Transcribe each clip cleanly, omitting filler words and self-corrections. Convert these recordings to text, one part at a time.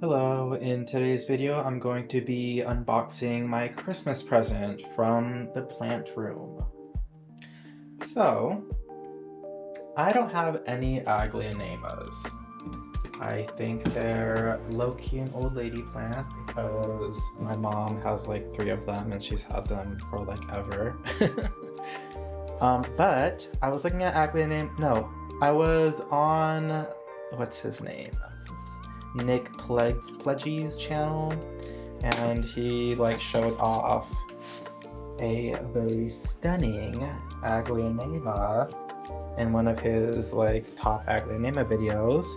Hello, in today's video I'm going to be unboxing my Christmas present from the plant room. So, I don't have any Aglaonemas. I think they're low-key an old lady plant because my mom has like 3 of them and she's had them for like ever. But I was looking at I was on, what's his name? Nick Pledgy's channel, and he like showed off a very stunning Aglaonema in one of his like top Aglaonema videos,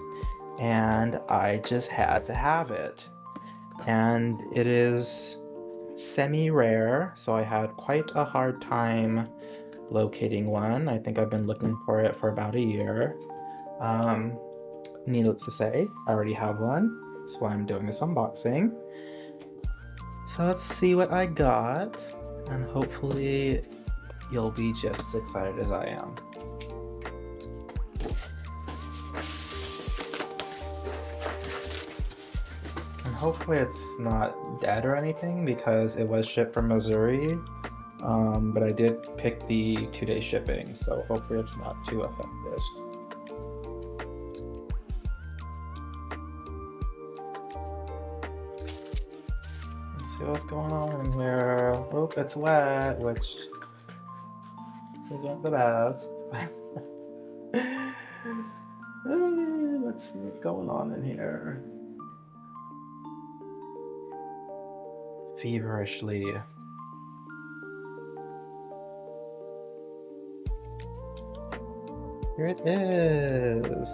and I just had to have it. And it is semi-rare, so I had quite a hard time locating one. I think I've been looking for it for about a year. Needless to say, I already have one, so I'm doing this unboxing. So let's see what I got, and hopefully you'll be just as excited as I am. And hopefully it's not dead or anything because it was shipped from Missouri, but I did pick the 2-day shipping, so hopefully it's not too affected. See what's going on in here. Oh, it's wet, which isn't the best. Let's see what's going on in here. Feverishly. Here it is.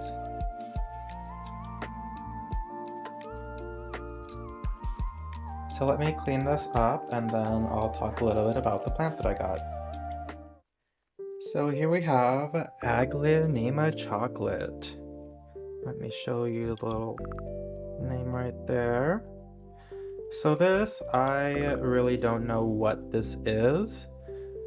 So let me clean this up and then I'll talk a little bit about the plant that I got. So here we have Aglaonema chocolate. Let me show you the little name right there. So this, I really don't know what this is.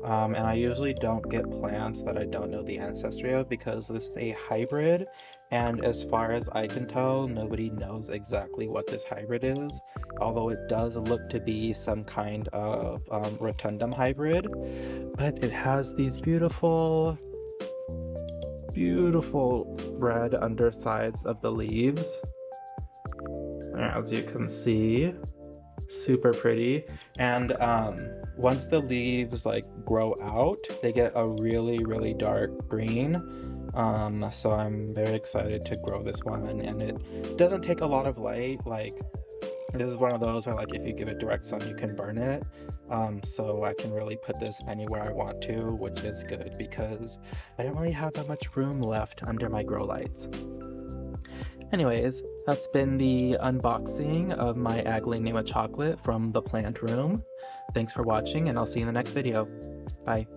And I usually don't get plants that I don't know the ancestry of because this is a hybrid, and as far as I can tell, nobody knows exactly what this hybrid is, although it does look to be some kind of rotundum hybrid. But it has these beautiful red undersides of the leaves, as you can see. Super pretty. And once the leaves like grow out, they get a really dark green. So I'm very excited to grow this one, and it doesn't take a lot of light. Like, this is one of those where like if you give it direct sun you can burn it. So I can really put this anywhere I want to, which is good because I don't really have that much room left under my grow lights. Anyways, that's been the unboxing of my Aglaonema chocolate from the plant room. Thanks for watching, and I'll see you in the next video. Bye.